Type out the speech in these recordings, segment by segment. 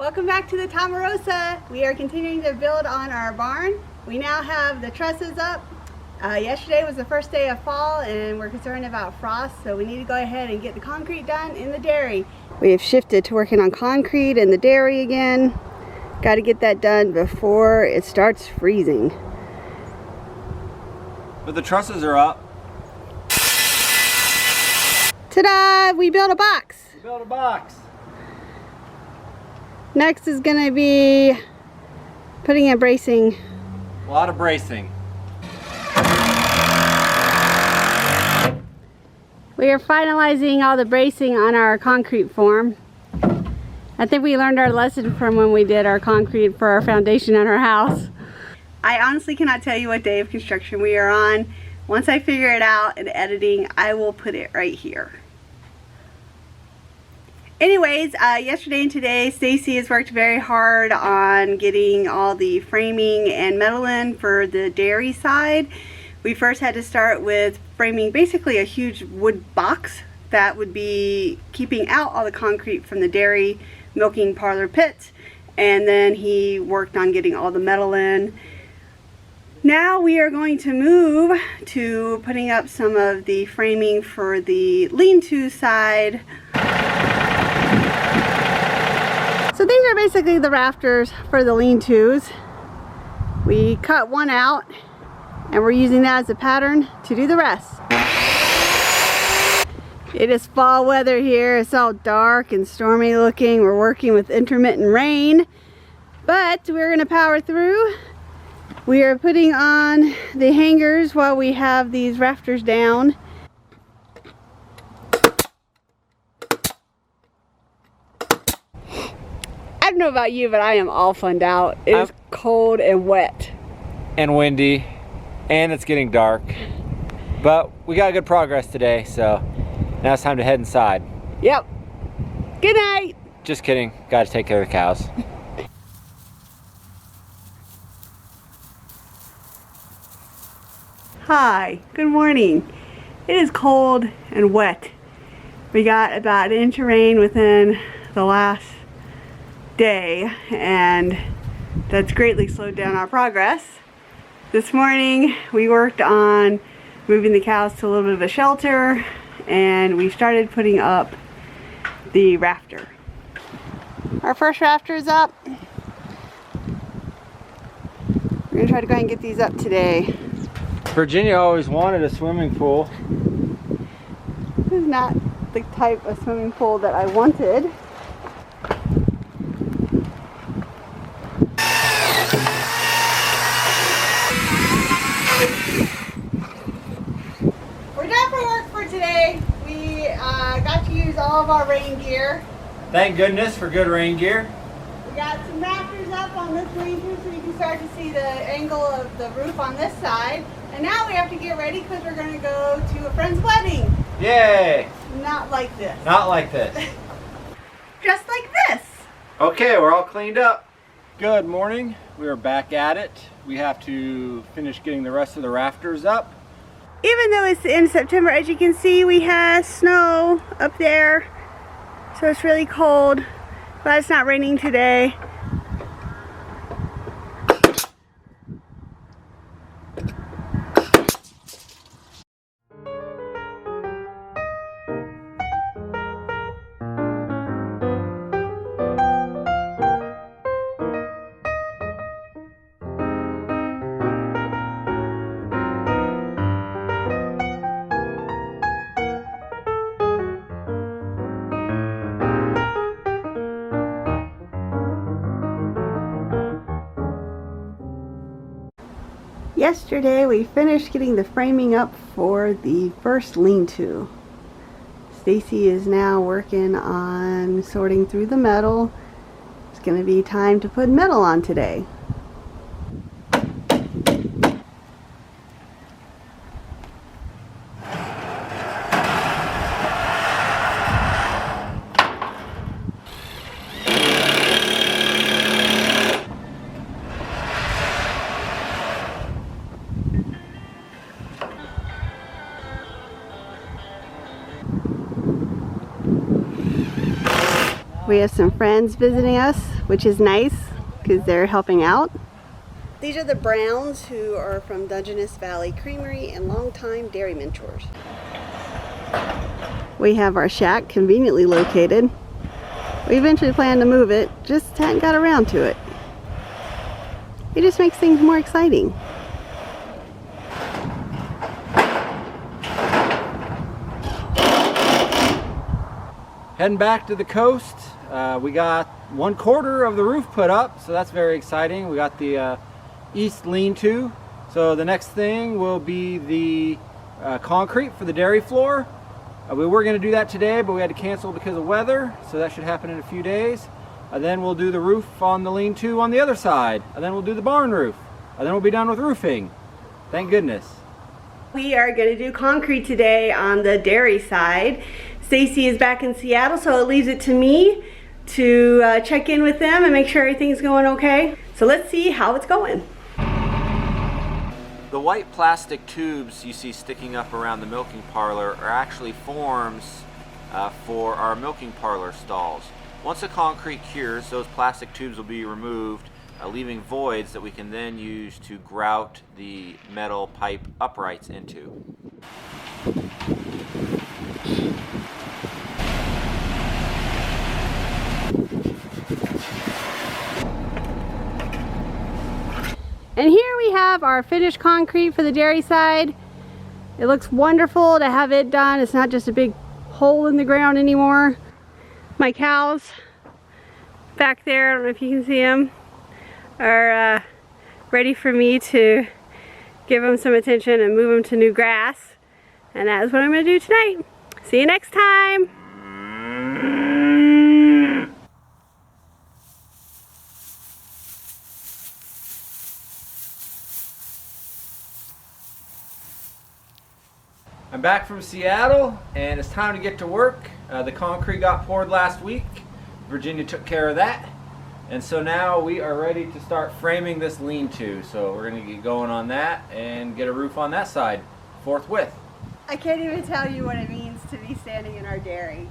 Welcome back to the Tamarosa. We are continuing to build on our barn. We now have the trusses up. Yesterday was the first day of fall and we're concerned about frost, so we need to go ahead and get the concrete done in the dairy. We have shifted to working on concrete in the dairy again. Got to get that done before it starts freezing. But the trusses are up. Ta-da! We built a box. We built a box. Next is going to be putting in bracing. A lot of bracing. We are finalizing all the bracing on our concrete form. I think we learned our lesson from when we did our concrete for our foundation on our house. I honestly cannot tell you what day of construction we are on. Once I figure it out in editing, I will put it right here. Anyways, yesterday and today, Stacy has worked very hard on getting all the framing and metal in for the dairy side. We first had to start with framing basically a huge wood box that would be keeping out all the concrete from the dairy milking parlor pits, and then he worked on getting all the metal in. Now we are going to move to putting up some of the framing for the lean-to side. So these are basically the rafters for the lean-tos. We cut one out and we're using that as a pattern to do the rest. It is fall weather here. It's all dark and stormy looking. We're working with intermittent rain, but we're going to power through. We are putting on the hangers while we have these rafters down. I don't know about you, but I am all funned out. It is cold and wet. And windy. And it's getting dark. But we got good progress today, so now it's time to head inside. Yep. Good night. Just kidding. Got to take care of the cows. Hi. Good morning. It is cold and wet. We got about an inch of rain within the last day, and that's greatly slowed down our progress. This morning we worked on moving the cows to a little bit of a shelter, and we started putting up the rafter. Our first rafter is up. We're gonna try to go ahead and get these up today. Virginia always wanted a swimming pool. This is not the type of swimming pool that I wanted. We're done for work for today. We got to use all of our rain gear. Thank goodness for good rain gear. We got some rafters up on this lean-to so you can start to see the angle of the roof on this side. And now we have to get ready because we're going to go to a friend's wedding. Yay! Not like this. Not like this. Just like this. Okay, we're all cleaned up. Good morning. We are back at it. We have to finish getting the rest of the rafters up. Even though it's in September, as you can see, we have snow up there. So it's really cold. But it's not raining today. Yesterday we finished getting the framing up for the first lean-to. Stacy is now working on sorting through the metal. It's going to be time to put metal on today. We have some friends visiting us, which is nice because they're helping out. These are the Browns, who are from Dungeness Valley Creamery and longtime dairy mentors. We have our shack conveniently located. We eventually plan to move it, just hadn't got around to it. It just makes things more exciting. Heading back to the coast. We got 1/4 of the roof put up, so that's very exciting. We got the east lean-to. So the next thing will be the concrete for the dairy floor. We were going to do that today, but we had to cancel because of weather, so that should happen in a few days. Then we'll do the roof on the lean-to on the other side, and then we'll do the barn roof, and then we'll be done with roofing. Thank goodness. We are going to do concrete today on the dairy side. Stacy is back in Seattle, so it leaves it to me to check in with them and make sure everything's going okay. So let's see how it's going. The white plastic tubes you see sticking up around the milking parlor are actually forms for our milking parlor stalls. Once the concrete cures, those plastic tubes will be removed, leaving voids that we can then use to grout the metal pipe uprights into. And here we have our finished concrete for the dairy side. It looks wonderful to have it done. It's not just a big hole in the ground anymore. My cows back there, I don't know if you can see them, are ready for me to give them some attention and move them to new grass. And that is what I'm going to do tonight. See you next time. I'm back from Seattle, and it's time to get to work. The concrete got poured last week. Virginia took care of that. And so now we are ready to start framing this lean-to. So we're going to get going on that and get a roof on that side forthwith. I can't even tell you what it means to be standing in our dairy.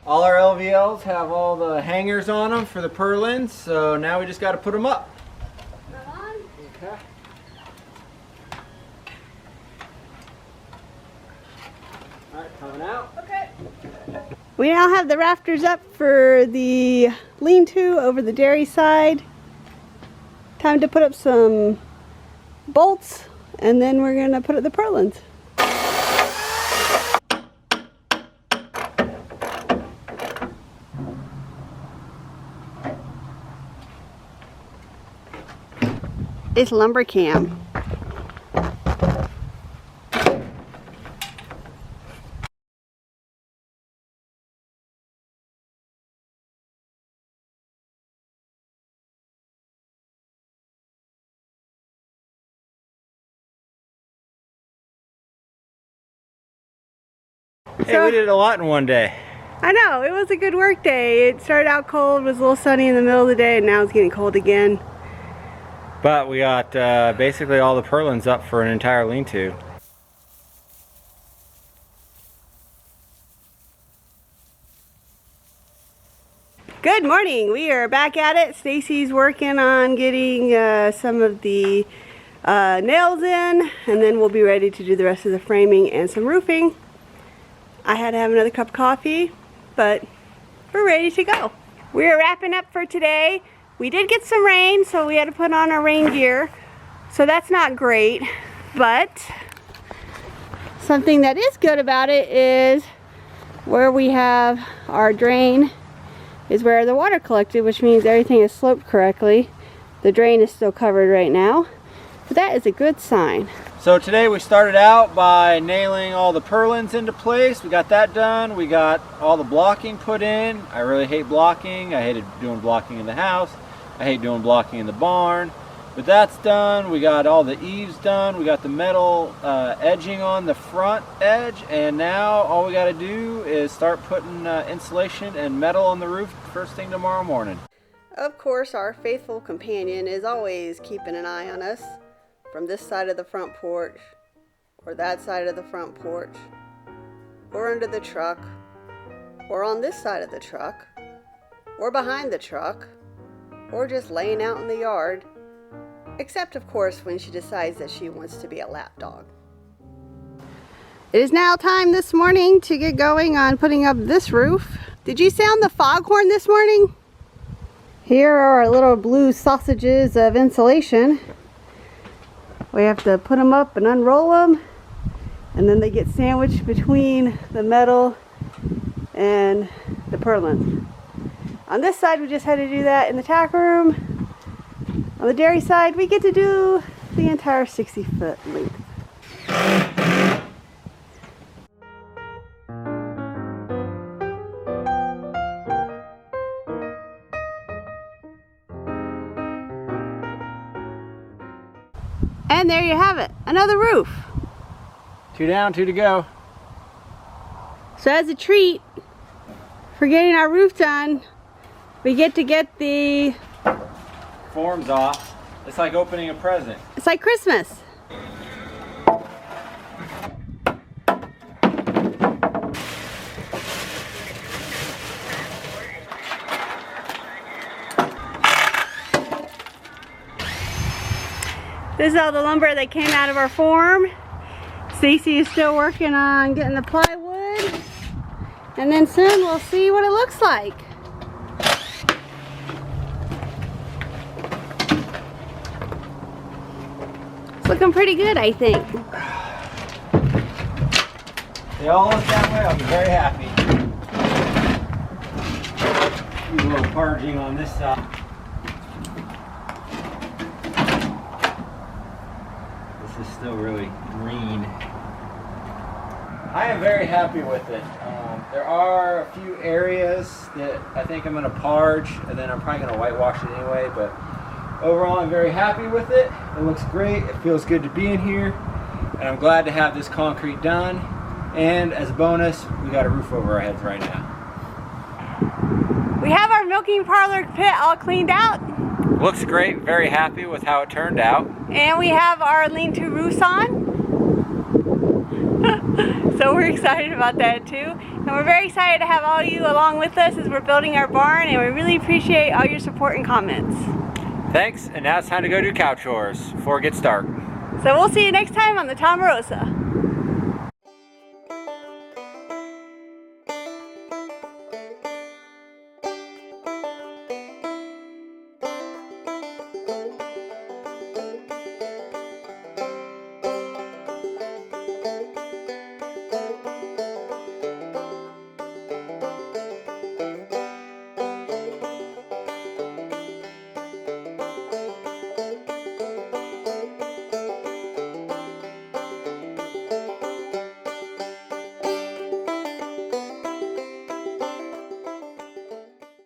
All our LVLs have all the hangers on them for the purlins, so now we just got to put them up. Okay. Alright, coming out. Okay. We now have the rafters up for the lean-to over the dairy side. Time to put up some bolts, and then we're going to put up the purlins. It's lumber cam. Hey, we did a lot in one day. I know, it was a good work day. It started out cold, was a little sunny in the middle of the day, and now it's getting cold again. But we got basically all the purlins up for an entire lean-to. Good morning. We are back at it. Stacy's working on getting some of the nails in, and then we'll be ready to do the rest of the framing and some roofing. I had to have another cup of coffee, but we're ready to go. We're wrapping up for today. We did get some rain, so we had to put on our rain gear. So that's not great, but something that is good about it is where we have our drain is where the water collected, which means everything is sloped correctly. The drain is still covered right now, but that is a good sign. So today we started out by nailing all the purlins into place. We got that done. We got all the blocking put in. I really hate blocking. I hated doing blocking in the house. I hate doing blocking in the barn. But that's done. We got all the eaves done. We got the metal edging on the front edge. And now all we got to do is start putting insulation and metal on the roof first thing tomorrow morning. Of course, our faithful companion is always keeping an eye on us from this side of the front porch or that side of the front porch, or under the truck, or on this side of the truck, or behind the truck, or just laying out in the yard, except of course when she decides that she wants to be a lap dog. It is now time this morning to get going on putting up this roof. Did you sound the foghorn this morning? Here are our little blue sausages of insulation. We have to put them up and unroll them, and then they get sandwiched between the metal and the purlins. On this side we just had to do that in the tack room. On the dairy side we get to do the entire 60-foot length. And there you have it, another roof. 2 down, 2 to go. So as a treat for getting our roof done, we get to get the... Forms off. It's like opening a present. It's like Christmas. This is all the lumber that came out of our form. Stacy is still working on getting the plywood, and then soon we'll see what it looks like. It's looking pretty good, I think. They all look that way. I'm very happy. Do a little parging on this side. This is still really green. I am very happy with it. There are a few areas that I think I'm going to parge, and then I'm probably going to whitewash it anyway, but overall I'm very happy with it. It looks great. It feels good to be in here, and I'm glad to have this concrete done. And as a bonus, we got a roof over our heads right now. We have our milking parlor pit all cleaned out. Looks great. Very happy with how it turned out. And we have our lean-to roofs on. So we're excited about that too. And we're very excited to have all you along with us as we're building our barn, and we really appreciate all your support and comments. Thanks, and now it's time to go do cow chores before it gets dark. So we'll see you next time on the Tomarosa.